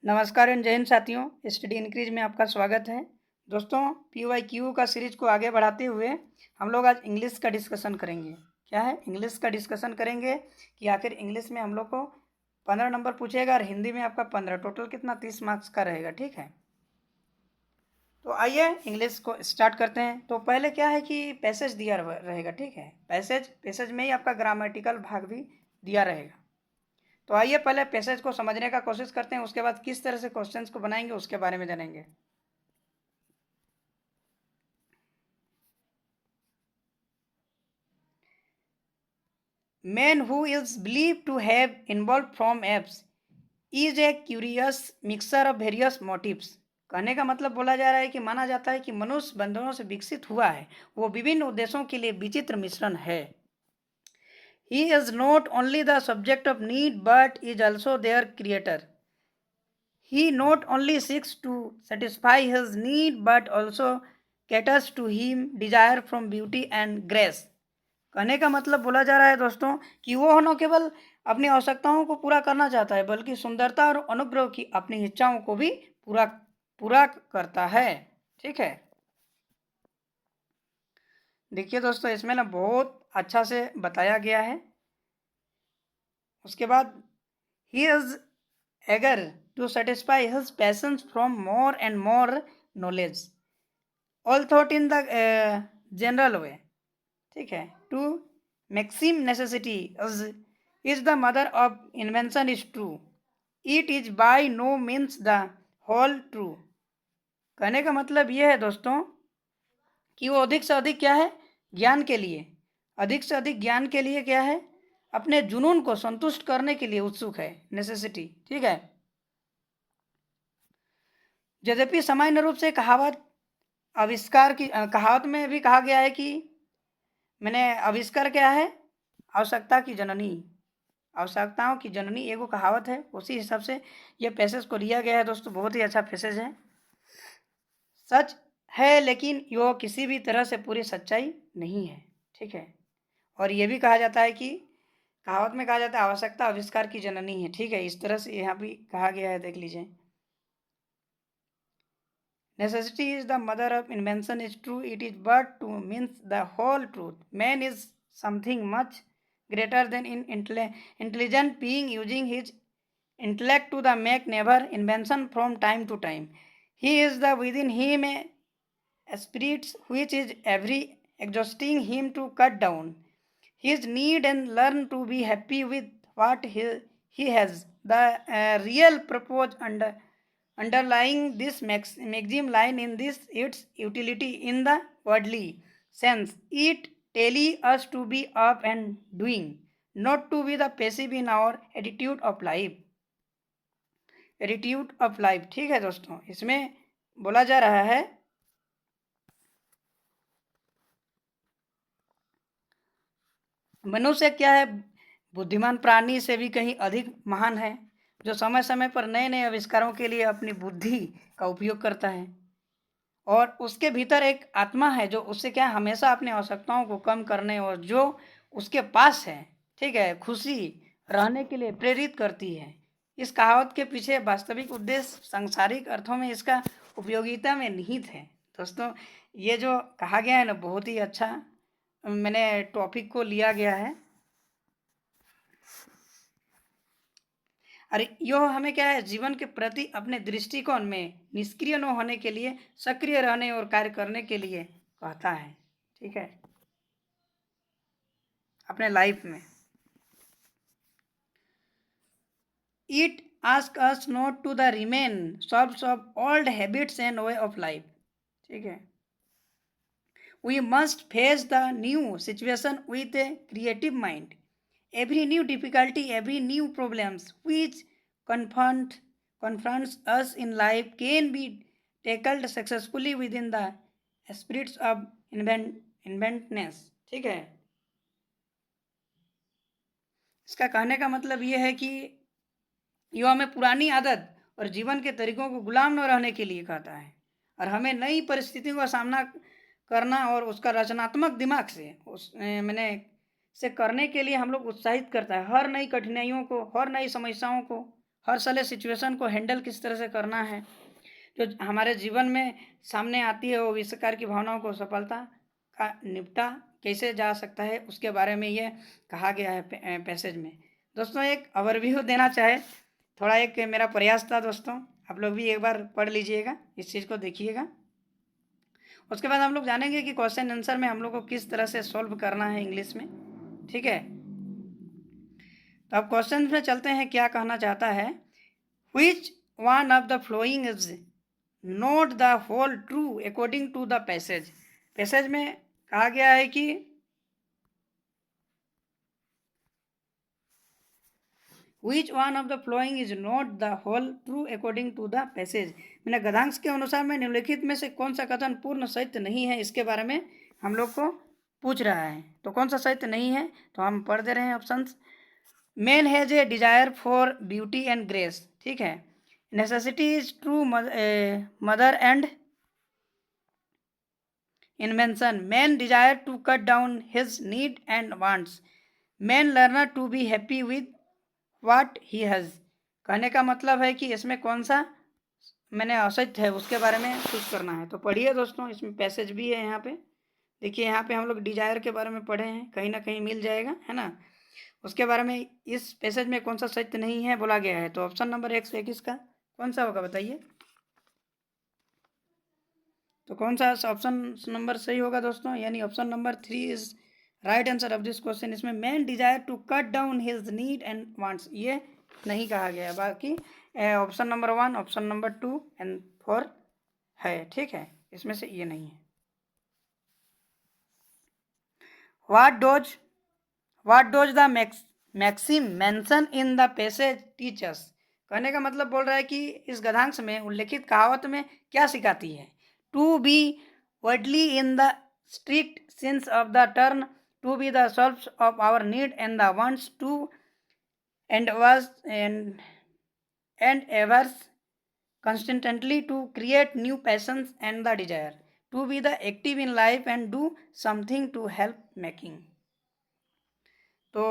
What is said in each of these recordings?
नमस्कार एंड जय हिंद साथियों, स्टडी इंक्रीज में आपका स्वागत है। दोस्तों, PYQ का सीरीज को आगे बढ़ाते हुए हम लोग आज इंग्लिश का डिस्कशन करेंगे। क्या है? इंग्लिश का डिस्कशन करेंगे कि आखिर इंग्लिश में हम लोग को 15 नंबर पूछेगा और हिंदी में आपका 15, टोटल कितना 30 मार्क्स का रहेगा। ठीक है, तो आइए इंग्लिश को स्टार्ट करते हैं। तो पहले क्या है कि पैसेज दिया रहेगा। ठीक है, पैसेज में ही आपका ग्रामेटिकल भाग भी दिया रहेगा। तो आइए पहले पैसेज को समझने का कोशिश करते हैं, उसके बाद किस तरह से क्वेश्चंस को बनाएंगे उसके बारे में जानेंगे। Man who is believe to have involve from apes is a curious mixture of various motives. कहने का मतलब बोला जा रहा है कि माना जाता है कि मनुष्य बंधनों से विकसित हुआ है, वो विभिन्न उद्देश्यों के लिए विचित्र मिश्रण है। He is not only the subject of need but is also their creator. He not only seeks to satisfy his need but also caters to him desire from beauty and grace. कहने का मतलब बोला जा रहा है दोस्तों कि वो न केवल अपनी आवश्यकताओं को पूरा करना चाहता है बल्कि सुंदरता और अनुग्रह की अपनी इच्छाओं को भी पूरा पूरा करता है। ठीक है, देखिए दोस्तों, इसमें ना बहुत अच्छा से बताया गया है। उसके बाद ही is eager to satisfy his passions from more and more knowledge, all thought in the general way. ठीक है, to maxim necessity is the mother of invention is true. It is by no means the whole true. कहने का मतलब यह है दोस्तों कि वो अधिक से अधिक क्या है, ज्ञान के लिए, अधिक से अधिक ज्ञान के लिए क्या है, अपने जुनून को संतुष्ट करने के लिए उत्सुक है, नेसेसिटी। ठीक है, यद्यपि सामान्य रूप से कहावत में भी कहा गया है कि मैंने आविष्कार क्या है, आवश्यकता की जननी, आवश्यकताओं की जननी एगो कहावत है। उसी हिसाब से ये पैसेज को लिया गया है। दोस्तों, बहुत ही अच्छा पैसेज है, सच है, लेकिन यो किसी भी तरह से पूरी सच्चाई नहीं है। ठीक है, और ये भी कहा जाता है कि कहावत में कहा जाता है आवश्यकता आविष्कार की जननी है। ठीक है, इस तरह से यहाँ भी कहा गया है, देख लीजिए। Necessity is the mother of invention is true. It is but to means the whole truth. Man is something much greater than intelligent being using his intellect to the make never invention from time to time. He is the within him a spirit which is every exhausting him to cut down his need and learn to be happy with what he has. The real purpose underlying this maxim line in this its utility in the worldly sense. It tells us to be up and doing, not to be the passive in our attitude of life. Attitude of life. ठीक है दोस्तों, इसमें बोला जा रहा है मनुष्य क्या है, बुद्धिमान प्राणी से भी कहीं अधिक महान है, जो समय समय पर नए नए आविष्कारों के लिए अपनी बुद्धि का उपयोग करता है, और उसके भीतर एक आत्मा है जो उससे क्या हमेशा अपनी आवश्यकताओं को कम करने और जो उसके पास है, ठीक है, खुशी रहने के लिए प्रेरित करती है। इस कहावत के पीछे वास्तविक उद्देश्य सांसारिक अर्थों में इसका उपयोगिता में निहित है। दोस्तों, ये जो कहा गया है ना, बहुत ही अच्छा मैंने टॉपिक को लिया गया है। और यह हमें क्या है, जीवन के प्रति अपने दृष्टिकोण में निष्क्रिय न होने के लिए सक्रिय रहने और कार्य करने के लिए कहता है। ठीक है, अपने लाइफ में it ask us not to the remain serves of old habits and way of life. ठीक है, we must face the new situation with a creative mind. Every new difficulty, every new problems which confronts us in life can be tackled successfully within the spirits of inventiveness. ठीक है, इसका कहने का मतलब ये है कि यह हमें पुरानी आदत और जीवन के तरीकों को गुलाम न रहने के लिए कहता है, और हमें नई परिस्थितियों का सामना करना और उसका रचनात्मक दिमाग से से करने के लिए हम लोग उत्साहित करता है। हर नई कठिनाइयों को, हर नई समस्याओं को हर साले सिचुएशन को हैंडल किस तरह से करना है, जो हमारे जीवन में सामने आती है वो इस प्रकार की भावनाओं को सफलता का निपटा कैसे जा सकता है, उसके बारे में ये कहा गया है पैसेज में। दोस्तों एक ओवरव्यू देना चाहे, थोड़ा एक मेरा प्रयास था दोस्तों, आप लोग भी एक बार पढ़ लीजिएगा, इस चीज़ को देखिएगा। उसके बाद हम लोग जानेंगे कि क्वेश्चन आंसर में हम लोग को किस तरह से सॉल्व करना है इंग्लिश में, ठीक है। तो अब क्वेश्चन में चलते हैं, क्या कहना चाहता है, which one of the following is not the whole true according to the passage. Passage में कहा गया है कि Which one of the following is not the whole true according to the passage। मैंने गद्यांश के अनुसार में निम्नलिखित में से कौन सा कथन पूर्ण सत्य नहीं है, इसके बारे में हम लोग को पूछ रहा है। तो कौन सा सत्य नहीं है, तो हम पढ़ दे रहे हैं options. Man has a desire for beauty and grace, ठीक है। Necessity is true mother and invention. Man desire to cut down his need and wants. Man learner to be happy with what he has. कहने का मतलब है कि इसमें कौन सा मैंने असत्य है उसके बारे में कुछ करना है। तो पढ़िए दोस्तों, इसमें पैसेज भी है यहाँ पे, देखिए यहाँ पे हम लोग डिजायर के बारे में पढ़े हैं, कहीं ना कहीं मिल जाएगा, है ना। उसके बारे में इस पैसेज में कौन सा सत्य नहीं है बोला गया है। तो ऑप्शन नंबर 121 का कौन सा होगा बताइए। तो कौन सा ऑप्शन नंबर सही होगा दोस्तों, यानी option number 3 is right answer of this question. इसमें man desire to cut down his need and wants ये नहीं कहा गया, बाकी option number 1, option number 2 and 4 है, ठीक है, इसमें से ये नहीं है। What does the maxim mention in the passage teachers. कहने का मतलब बोल रहा है कि इस गद्यांश में उल्लेखित कहावत में क्या सिखाती है। To be worldly in the strict sense of the term, to be the source of our need and the wants, to and was endeavours constantly to create new passions and the desire, to be the active in life and do something to help making। तो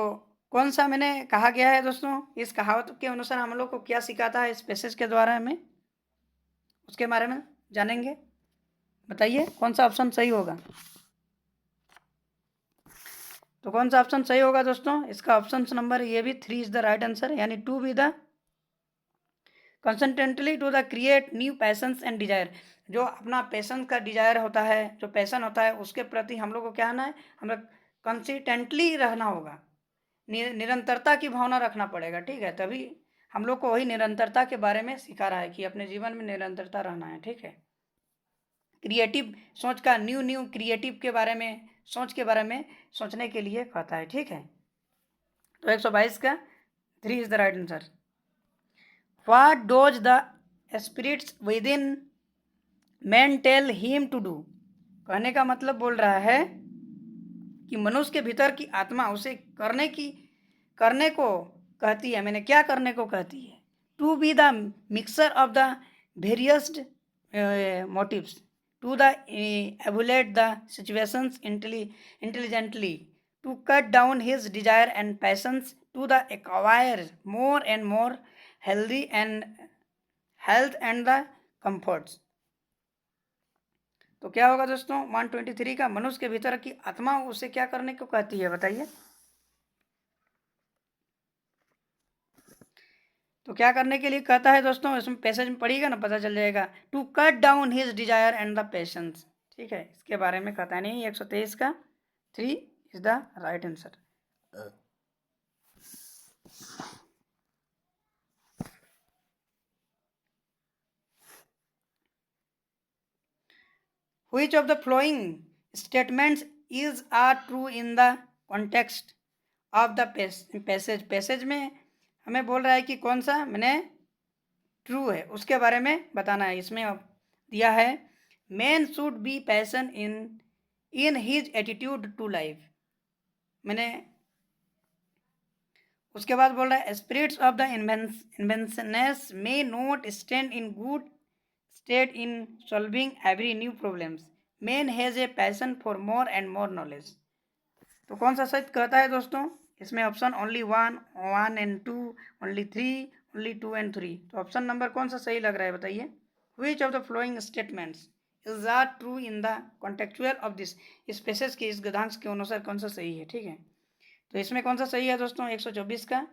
कौन सा मैंने कहा गया है दोस्तों, इस कहावत के अनुसार हम लोग को क्या सिखाता है इस पैसेज के द्वारा में, उसके बारे में जानेंगे। बताइए कौन सा ऑप्शन सही होगा। तो कौन सा ऑप्शन सही होगा दोस्तों, इसका ऑप्शन नंबर ये भी 3 इज द राइट आंसर, यानी to be the constantly to the create new passions and desire. जो अपना पैशन का डिजायर होता है, जो पैशन होता है उसके प्रति हम लोग को क्या होना है, हम लोग कंसिस्टेंटली रहना होगा, निरंतरता की भावना रखना पड़ेगा, ठीक है। तभी हम लोग को वही निरंतरता के बारे में सिखा रहा है कि अपने जीवन में निरंतरता रहना है, ठीक है। क्रिएटिव सोच का, न्यू क्रिएटिव के बारे में, सोच के बारे में सोचने के लिए कहता है, ठीक है। तो 122 का 3 is the right answer. What does the spirits within man tell him to do। कहने का मतलब बोल रहा है कि मनुष्य के भीतर की आत्मा उसे करने को कहती है। मैंने क्या करने को कहती है। To be the mixer of the various motives, to the evaluate the situations intelligently, to cut down his desire and passions, to the acquire more and more healthy and health and the comforts। तो क्या होगा दोस्तों 123 का, मनुष्य के भीतर की आत्मा उसे क्या करने को कहती है बताइए। तो क्या करने के लिए कहता है दोस्तों, इसमें पैसेज में पढ़िएगा ना पता चल जाएगा। To cut down his desire and the passions, ठीक है, इसके बारे में कहता है। नहीं, 123 का 3 is the right answer. Which of the following statements is are true in the context of the passage। Passage में हमें बोल रहा है कि कौन सा मैंने ट्रू है उसके बारे में बताना है। इसमें दिया है man should be passion in his attitude to life. मैंने उसके बाद बोल रहा है spirits of the inventiveness may not stand in good state in solving every new problems, man has a passion for more and more knowledge. तो कौन सा सत्य कहता है दोस्तों, इसमें option only 1 and 2, only 3, only 2 and 3। तो ऑप्शन नंबर कौन सा सही लग रहा है बताइए। Which of the following statements is are true in the contextual of this. इस पैसेज के इस गद्यांश के अनुसार कौन सा सही है, ठीक है। तो इसमें कौन सा सही है दोस्तों, 124 का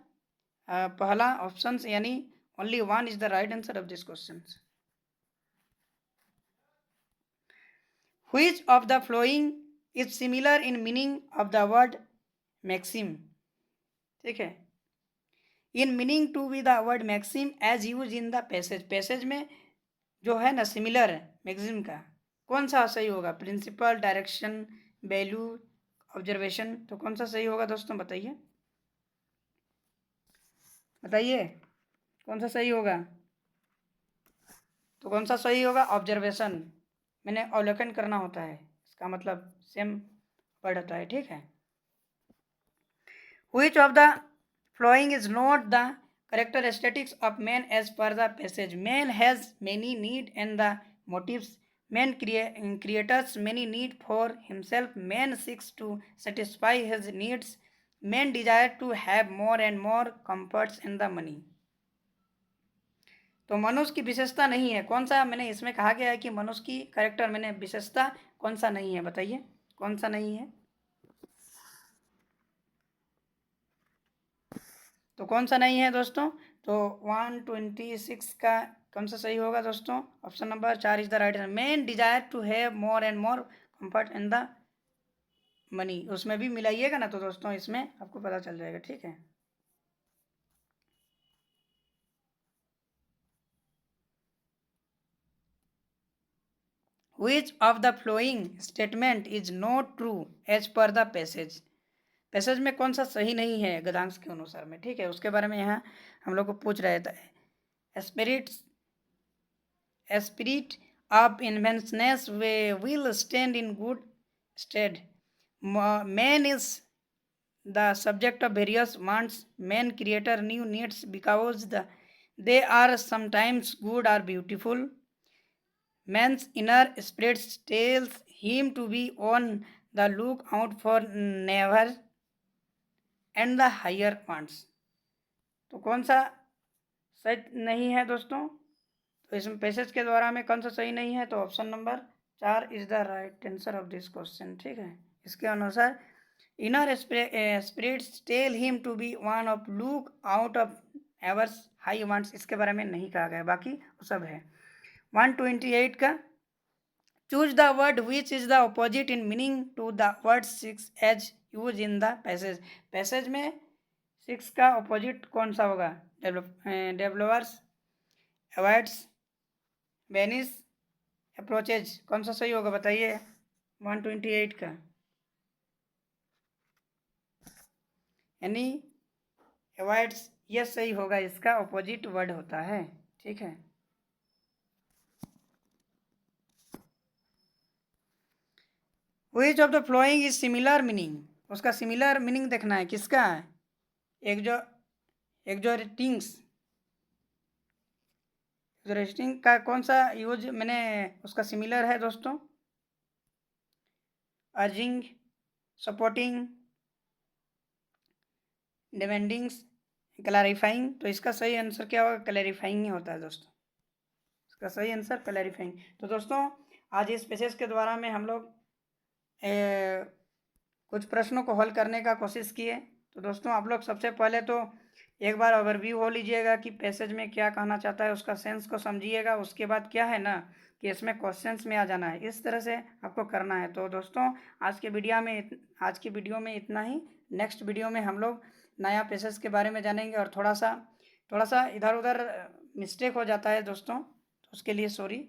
पहला ऑप्शन, यानी only 1 is the right answer of this question. Which of the following is similar in meaning of the word maxim, ठीक है। In meaning to be the word maxim as use in the passage. Passage में जो है ना similar है maxim का, कौन सा सही होगा, प्रिंसिपल, डायरेक्शन, वैल्यू, ऑब्जर्वेशन। तो कौन सा सही होगा दोस्तों बताइए, बताइए कौन सा सही होगा। तो कौन सा सही होगा, ऑब्जर्वेशन। मैंने अवलोकन करना होता है, इसका मतलब सेम वर्ड होता है, ठीक है। Which of the following is not the characteristics of man as per the passage? Man has many need and the motives. Man creates many need for himself. Man seeks to satisfy his needs. Man desire to have more and more comforts and the money. तो मनुष्य की विशेषता नहीं है, कौन सा मैंने इसमें कहा गया है कि मनुष्य की कैरेक्टर मैंने विशेषता कौन सा नहीं है, बताइए कौन सा नहीं है। तो कौन सा नहीं है दोस्तों, तो 126 का कौन सा सही होगा दोस्तों, option number 4 is the right answer. Man desire to have more and more comfort in the money, उसमें भी मिलाइएगा ना तो दोस्तों इसमें आपको पता चल जाएगा, ठीक है। Which of the following statement is not true as per the passage? Passage में कौन सा सही नहीं है गद्यांश के अनुसार में, ठीक है, उसके बारे में यहाँ हम लोग को पूछ रहे थे। Spirit of inventiveness will stand in good state. Man is the subject of various wants. Man creator new needs because they are sometimes good और beautiful. Man's inner spirit tells him to be on the lookout for never and the higher wants। तो कौन सा सही नहीं है दोस्तों, तो इसमें पैसेज के द्वारा में कौन सा सही नहीं है, तो option number 4 is the right answer of this question, ठीक है। इसके अनुसार inner spirits tell him to be one of look out of evers high wants, इसके बारे में नहीं कहा गया, बाकी वो सब है। 128 का choose the word which is the opposite in meaning to the word 6 as use in the passage. Passage में 6 का ऑपोजिट कौन सा होगा, डेवलपर्स, अवॉइड्स, बेनिस, अप्रोचेज, कौन सा सही होगा बताइए 128 का, यानी अवॉइड्स ये सही होगा, इसका ऑपोजिट वर्ड होता है, ठीक है। विच of the following is similar meaning, उसका सिमिलर मीनिंग देखना है, किसका है, एग्जॉरेटिंग का कौन सा यूज मैंने उसका सिमिलर है दोस्तों, अर्जिंग, सपोर्टिंग, डिमांडिंग्स, क्लैरिफाइंग। तो इसका सही आंसर क्या होगा, क्लैरिफाइंग ही होता है दोस्तों, इसका सही आंसर क्लैरिफाइंग। तो दोस्तों आज इस पैसेज के द्वारा में हम लोग कुछ प्रश्नों को हल करने का कोशिश किए। तो दोस्तों आप लोग सबसे पहले तो एक बार ओवरव्यू हो लीजिएगा कि पैसेज में क्या कहना चाहता है, उसका सेंस को समझिएगा। उसके बाद क्या है ना कि इसमें क्वेश्चंस में आ जाना है, इस तरह से आपको करना है। तो दोस्तों आज की वीडियो में इतना ही। नेक्स्ट वीडियो में हम लोग नया पैसेज के बारे में जानेंगे, और थोड़ा सा इधर उधर मिस्टेक हो जाता है दोस्तों, तो उसके लिए सॉरी।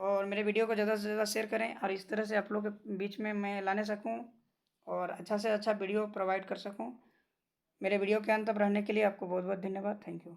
और मेरे वीडियो को ज़्यादा से ज़्यादा शेयर करें, और इस तरह से आप लोग के बीच में मैं लाने सकूं और अच्छा से अच्छा वीडियो प्रोवाइड कर सकूं। मेरे वीडियो के अंत तक रहने के लिए आपको बहुत बहुत धन्यवाद। Thank you.